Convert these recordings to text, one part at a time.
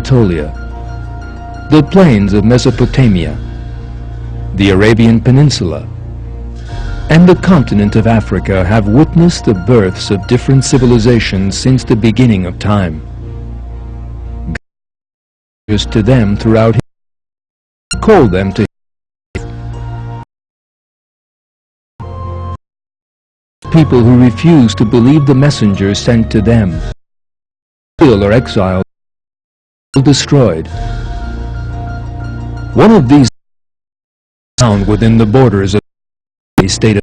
Anatolia, the plains of Mesopotamia, the Arabian Peninsula, and the continent of Africa have witnessed the births of different civilizations since the beginning of time. God to them throughout history, called them to people who refuse to believe the messengers sent to them, or exiled, or destroyed. One of these found within the borders of the state of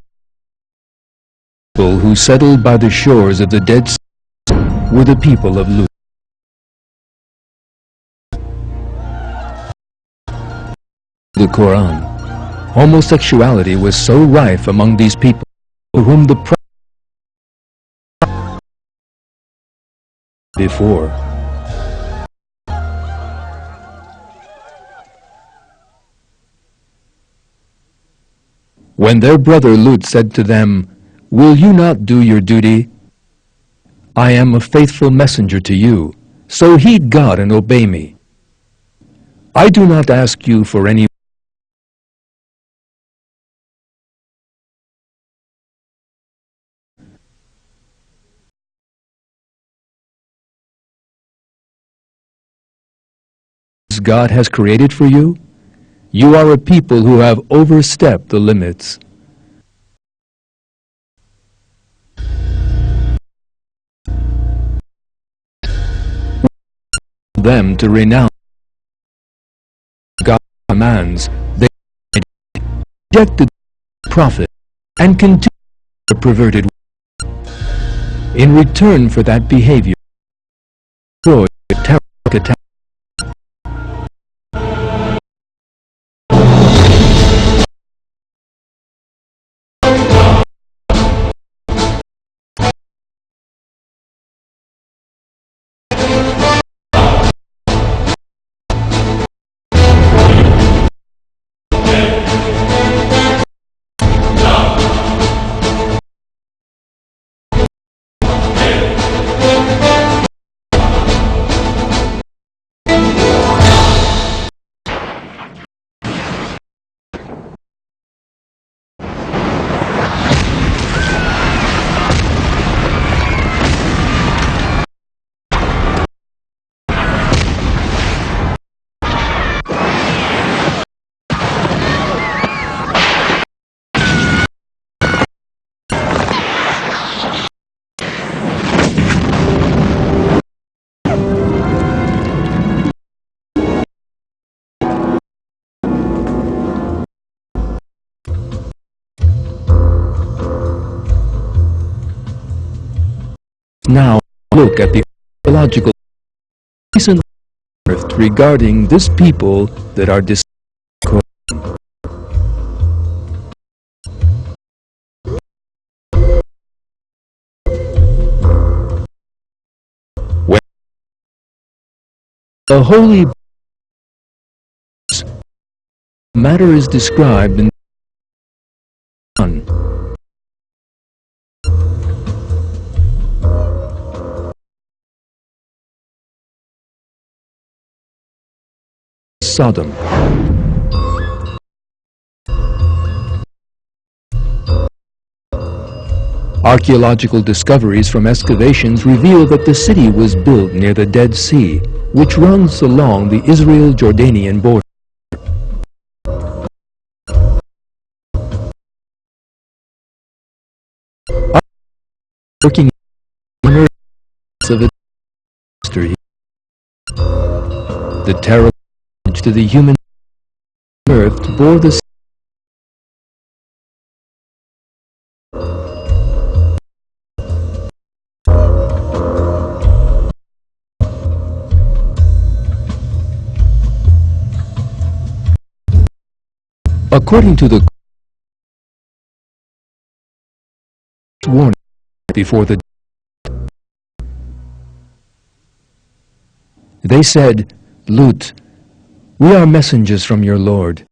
people who settled by the shores of the Dead Sea were the people of Lut. The Qur'an. Homosexuality was so rife among these people for whom the Prophet before. When their brother Lut said to them, "Will you not do your duty? I am a faithful messenger to you, so heed God and obey me. I do not ask you for any God has created for you. You are a people who have overstepped the limits. Them to renounce God's commands, they rejected the prophet and continued their perverted way. In return for that behavior, destroyed a terrible attack. Now look at the archaeological recent unearthed regarding this people that are when the holy matter is described in Sodom. Archaeological discoveries from excavations reveal that the city was built near the Dead Sea, which runs along the Israel-Jordanian border. Looking at of history, the terrible damage to the human earth bore the according to the warning before the they said, "Lut, we are messengers from your Lord.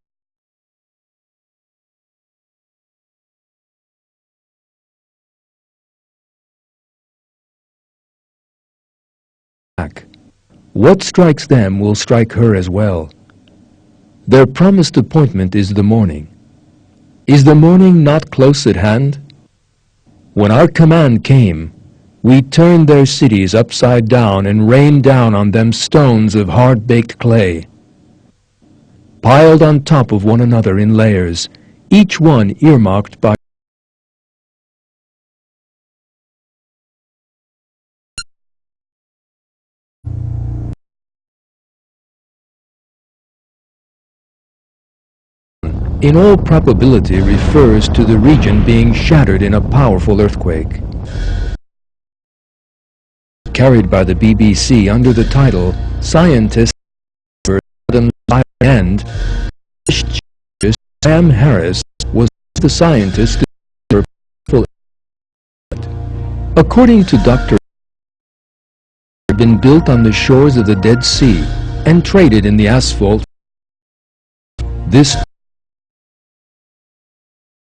What strikes them will strike her as well. Their promised appointment is the morning. Is the morning not close at hand? When our command came, we turned their cities upside down and rained down on them stones of hard-baked clay, piled on top of one another in layers, each one earmarked by in all probability refers to the region being shattered in a powerful earthquake. Carried by the BBC under the title Scientists and Sam Harris was the scientist. According to Dr. had been built on the shores of the Dead Sea and traded in the asphalt. This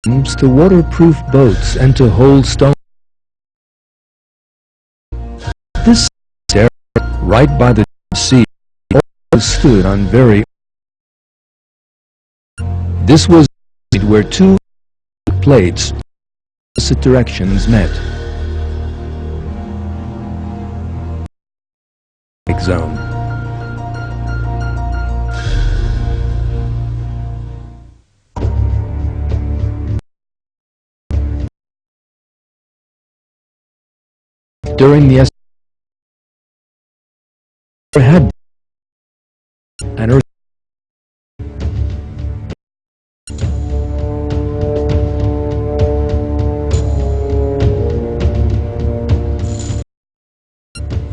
to waterproof boats and to hold stone. This area, right by the sea, stood on very. This was where two plates, opposite directions met. Zone. During the had an earth.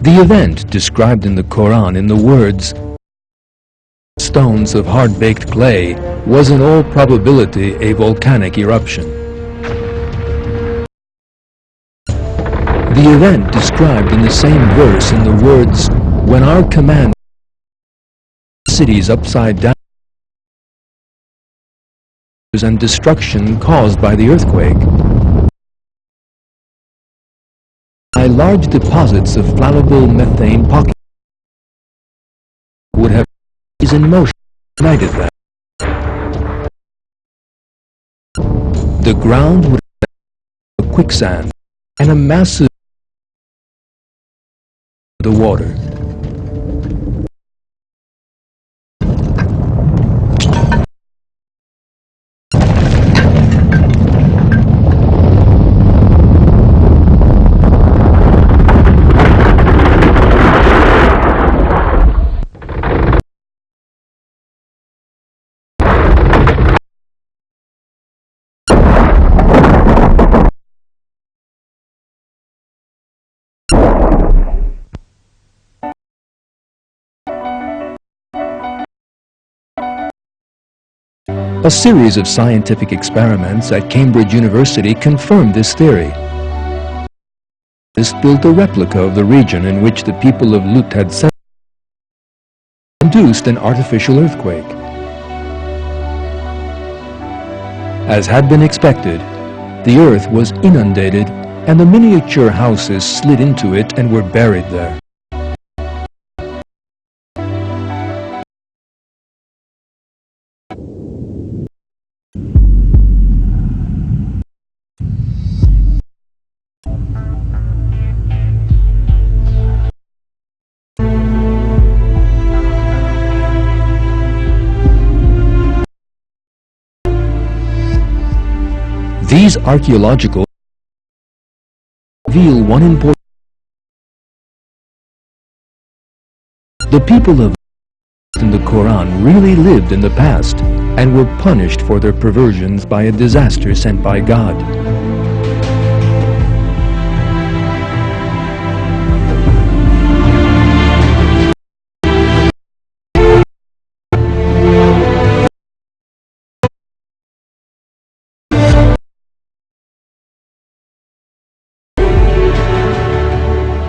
The event described in the Qur'an in the words stones of hard-baked clay was in all probability a volcanic eruption. The event described in the same verse in the words, when our command cities upside down and destruction caused by the earthquake, by large deposits of flammable methane pocket would have in motion ignited them. The ground would have a quicksand and a massive the water. A series of scientific experiments at Cambridge University confirmed this theory. This built a replica of the region in which the people of Lut had settled, induced an artificial earthquake. As had been expected, the earth was inundated and the miniature houses slid into it and were buried there. These archaeological reveal one important. The people of in the Quran really lived in the past and were punished for their perversions by a disaster sent by God.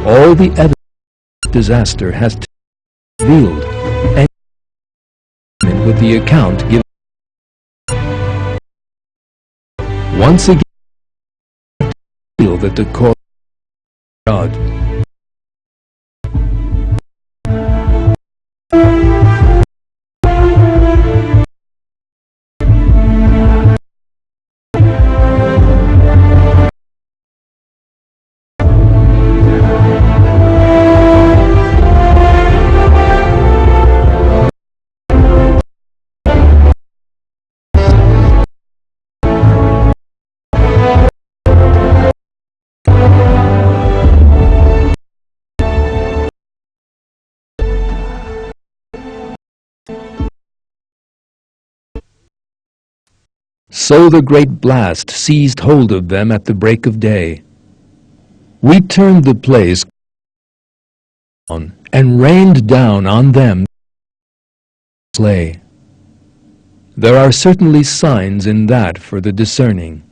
All the evidence of disaster has to be revealed, and with the account given. Once again, feel that the core God so the great blast seized hold of them at the break of day. We turned the place on and rained down on them slay. There are certainly signs in that for the discerning.